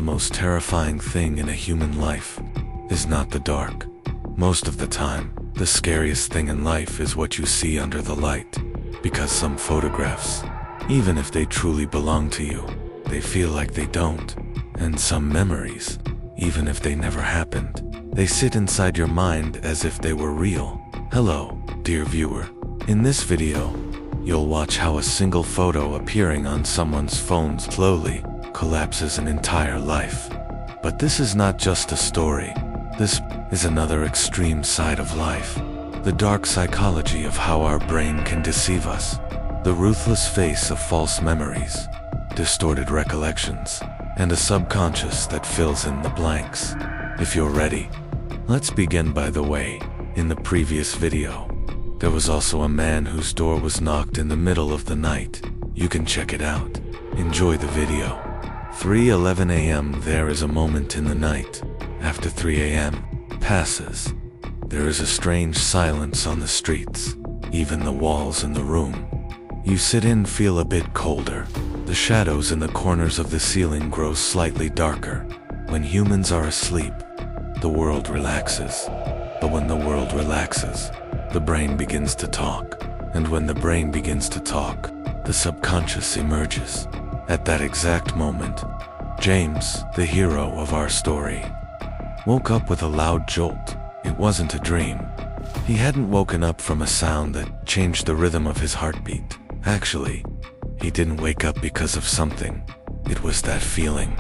most terrifying thing in a human life is not the dark. Most of the time, the scariest thing in life is what you see under the light. Because some photographs, even if they truly belong to you, they feel like they don't. And some memories, even if they never happened, they sit inside your mind as if they were real. Hello, dear viewer. In this video, you'll watch how a single photo appearing on someone's phone slowly collapses an entire life. But this is not just a story. This is another extreme side of life. The dark psychology of how our brain can deceive us. The ruthless face of false memories, distorted recollections, and a subconscious that fills in the blanks. If you're ready, let's begin. By the way, in the previous video, there was also a man whose door was knocked in the middle of the night. You can check it out. Enjoy the video. 3:11 a.m. There is a moment in the night. After 3 a.m. passes, there is a strange silence on the streets, even the walls in the room. You sit in, feel a bit colder. The shadows in the corners of the ceiling grow slightly darker. When humans are asleep, the world relaxes. But when the world relaxes, the brain begins to talk. And when the brain begins to talk, the subconscious emerges. At that exact moment, James, the hero of our story, woke up with a loud jolt. It wasn't a dream. He hadn't woken up from a sound that changed the rhythm of his heartbeat. Actually, he didn't wake up because of something. It was that feeling.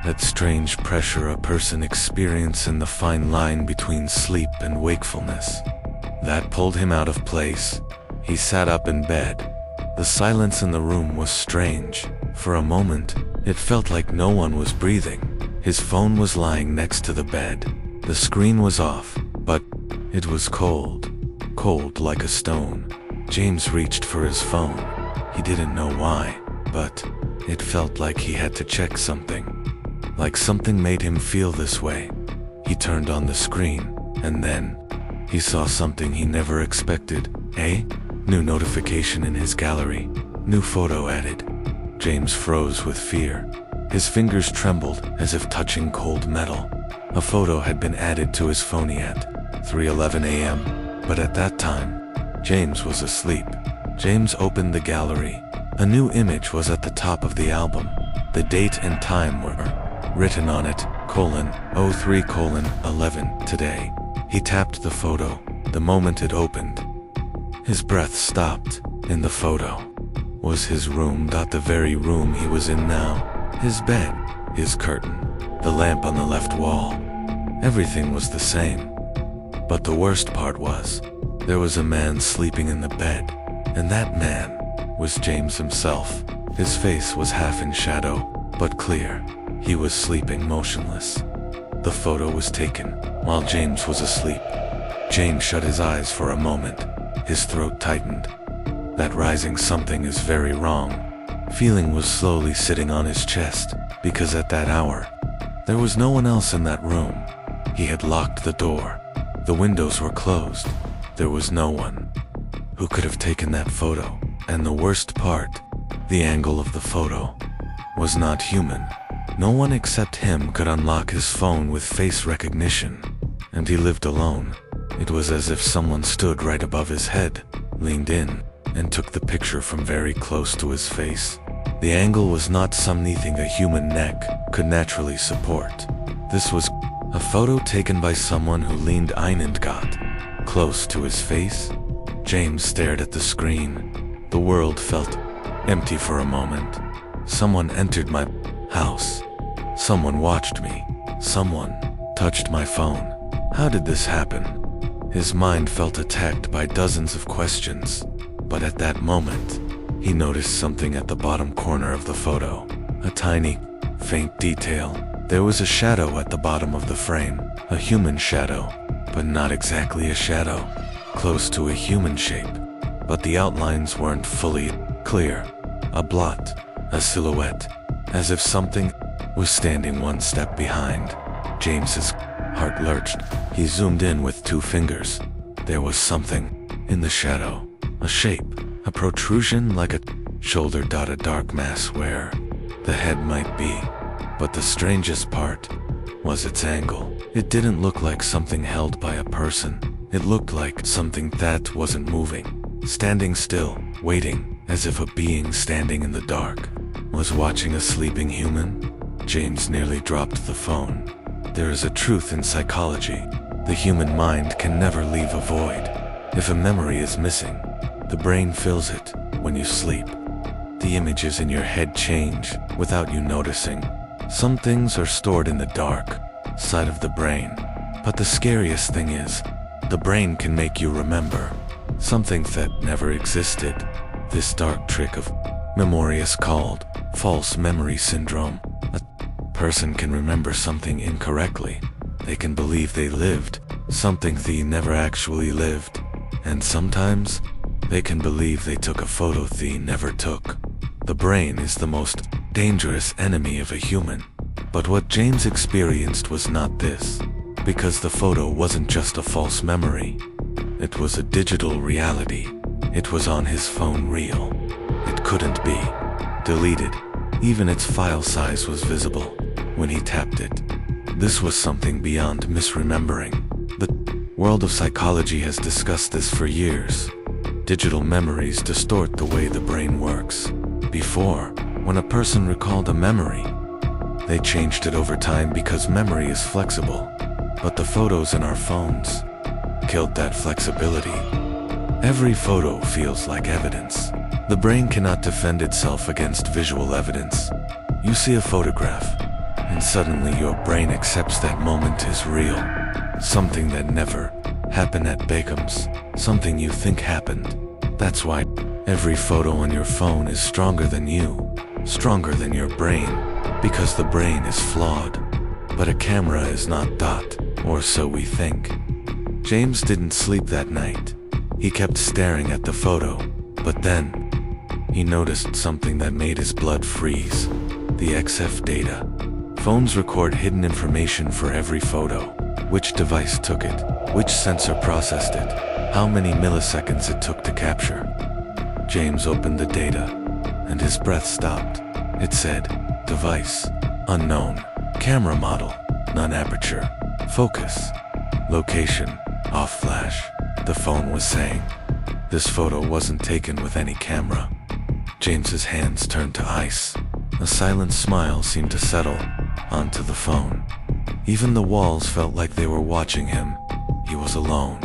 That strange pressure a person experiences in the fine line between sleep and wakefulness. That pulled him out of place. He sat up in bed. The silence in the room was strange. For a moment, it felt like no one was breathing. His phone was lying next to the bed. The screen was off, but it was cold. Cold like a stone. James reached for his phone. He didn't know why, but it felt like he had to check something. Like something made him feel this way. He turned on the screen, and then he saw something he never expected. A new notification in his gallery. New photo added. James froze with fear. His fingers trembled as if touching cold metal. A photo had been added to his phone at 3:11 a.m. But at that time, James was asleep. James opened the gallery. A new image was at the top of the album. The date and time were written on it, :03:11 today. He tapped the photo. The moment it opened, his breath stopped. In the photo was his room, the very room he was in now. His bed, his curtain, the lamp on the left wall. Everything was the same. But the worst part was, there was a man sleeping in the bed, and that man was James himself. His face was half in shadow, but clear. He was sleeping motionless. The photo was taken while James was asleep. James shut his eyes for a moment. His throat tightened. That rising something is very wrong feeling was slowly sitting on his chest, because at that hour, there was no one else in that room. He had locked the door. The windows were closed. There was no one who could have taken that photo. And the worst part, the angle of the photo was not human. No one except him could unlock his phone with face recognition. And he lived alone. It was as if someone stood right above his head, leaned in, and took the picture from very close to his face. The angle was not something a human neck could naturally support. This was a photo taken by someone who leaned in and got close to his face. James stared at the screen. The world felt empty for a moment. Someone entered my house. Someone watched me. Someone touched my phone. How did this happen? His mind felt attacked by dozens of questions. But at that moment, he noticed something at the bottom corner of the photo. A tiny, faint detail. There was a shadow at the bottom of the frame. A human shadow, but not exactly a shadow. Close to a human shape, but the outlines weren't fully clear. A blot, a silhouette, as if something was standing one step behind. James's heart lurched. He zoomed in with 2 fingers. There was something in the shadow. A shape, a protrusion like a shoulder. A dark mass where the head might be. But the strangest part was its angle. It didn't look like something held by a person. It looked like something that wasn't moving, standing still, waiting, as if a being standing in the dark was watching a sleeping human. James nearly dropped the phone. There is a truth in psychology. The human mind can never leave a void. If a memory is missing, the brain fills it when you sleep. The images in your head change without you noticing. Some things are stored in the dark side of the brain. But the scariest thing is, the brain can make you remember something that never existed. This dark trick of memory is called false memory syndrome. A person can remember something incorrectly. They can believe they lived something they never actually lived. And sometimes, they can believe they took a photo they never took. The brain is the most dangerous enemy of a human. But what James experienced was not this, because the photo wasn't just a false memory. It was a digital reality. It was on his phone real. It couldn't be deleted. Even its file size was visible when he tapped it. This was something beyond misremembering. The world of psychology has discussed this for years. Digital memories distort the way the brain works. Before, when a person recalled a memory, they changed it over time because memory is flexible. But the photos in our phones killed that flexibility. Every photo feels like evidence. The brain cannot defend itself against visual evidence. You see a photograph, and suddenly your brain accepts that moment is real. Something that never happened at Bacon's. Something you think happened. That's why every photo on your phone is stronger than you, stronger than your brain, because the brain is flawed. But a camera is not. Or so we think. James didn't sleep that night. He kept staring at the photo, but then he noticed something that made his blood freeze. The XF data. Phones record hidden information for every photo. Which device took it, which sensor processed it, how many milliseconds it took to capture. James opened the data, and his breath stopped. It said, device, unknown, camera model, non-aperture, focus, location, off flash. The phone was saying, this photo wasn't taken with any camera. James's hands turned to ice. A silent smile seemed to settle onto the phone. Even the walls felt like they were watching him. He was alone,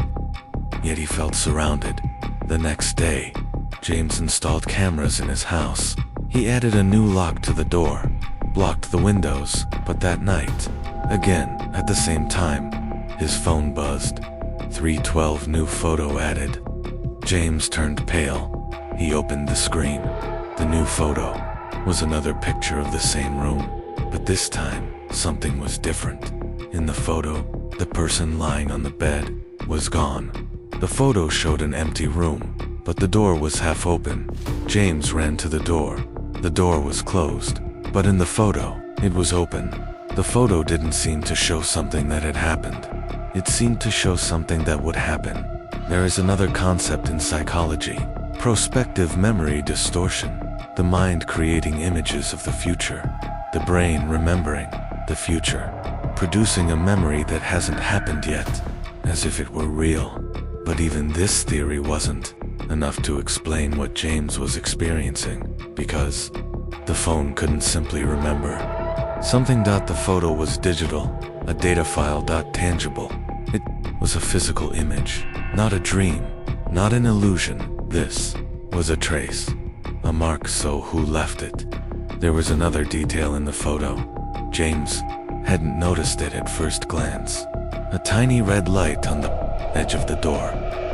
yet he felt surrounded. The next day, James installed cameras in his house. He added a new lock to the door, blocked the windows, but that night, again, at the same time, his phone buzzed. 312 new photo added. James turned pale. He opened the screen. The new photo was another picture of the same room, but this time, something was different. In the photo, the person lying on the bed was gone. The photo showed an empty room, but the door was half open. James ran to the door. The door was closed, but in the photo, it was open. The photo didn't seem to show something that had happened. It seemed to show something that would happen. There is another concept in psychology: prospective memory distortion. The mind creating images of the future. The brain remembering the future, producing a memory that hasn't happened yet, as if it were real. But even this theory wasn't enough to explain what James was experiencing, because the phone couldn't simply remember. Something. The photo was digital, a data file. Tangible. It was a physical image, not a dream, not an illusion. This was a trace, a mark. So who left it? There was another detail in the photo. James hadn't noticed it at first glance. A tiny red light on the edge of the door.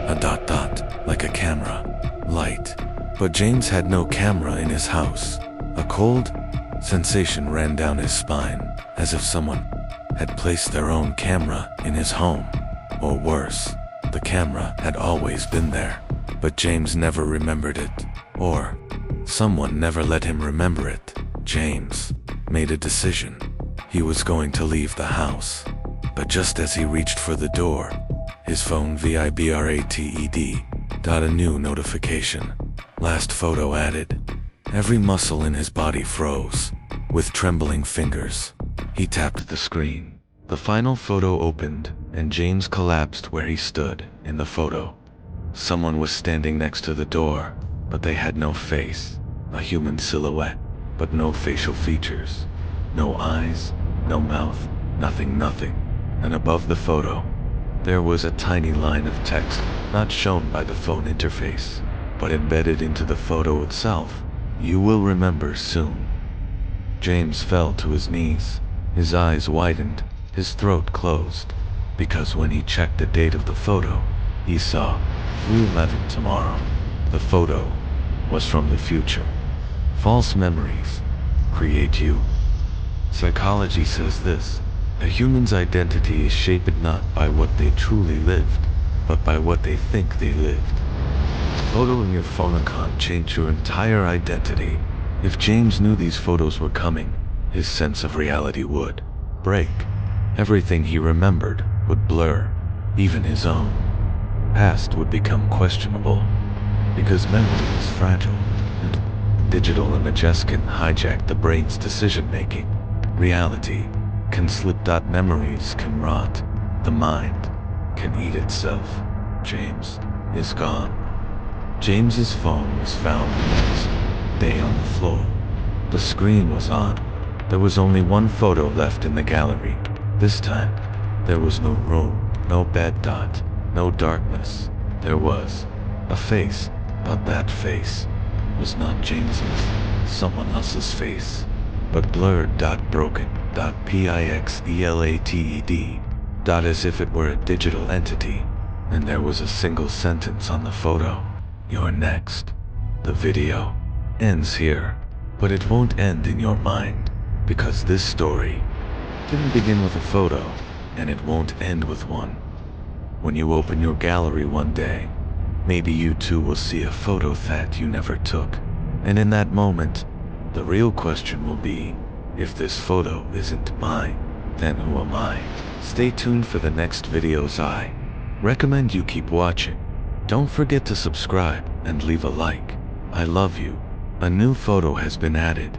A dot, like a camera light. But James had no camera in his house. A cold sensation ran down his spine, as if someone had placed their own camera in his home. Or worse, the camera had always been there, but James never remembered it. Or someone never let him remember it. James made a decision. He was going to leave the house. But just as he reached for the door, his phone vibrated. A new notification. Last photo added. Every muscle in his body froze. With trembling fingers, he tapped the screen. The final photo opened, and James collapsed where he stood in the photo. Someone was standing next to the door, but they had no face. A human silhouette, but no facial features. No eyes, no mouth, nothing. And above the photo, there was a tiny line of text, not shown by the phone interface, but embedded into the photo itself. "You will remember soon." James fell to his knees. His eyes widened, his throat closed, because when he checked the date of the photo, he saw 3:11 tomorrow. The photo was from the future. False memories create you. Psychology says this: a human's identity is shaped not by what they truly lived, but by what they think they lived. A photo in your phone can't change your entire identity. If James knew these photos were coming, his sense of reality would break. Everything he remembered would blur. Even his own past would become questionable. Because memory is fragile, and digital images can hijack the brain's decision-making. Reality can slip. Memories can rot. The mind can eat itself. James is gone. James's phone was found the next day on the floor. The screen was on. There was only one photo left in the gallery. This time, there was no room, no bed. No darkness. There was a face, but that face was not James's. Someone else's face, but blurred. Broken. Pixelated. As if it were a digital entity. And there was a single sentence on the photo: "You're next." The video ends here, but it won't end in your mind, because this story didn't begin with a photo, and it won't end with one. When you open your gallery one day, maybe you too will see a photo that you never took. And in that moment, the real question will be, if this photo isn't mine, then who am I? Stay tuned for the next videos. I recommend you keep watching. Don't forget to subscribe and leave a like. I love you. A new photo has been added.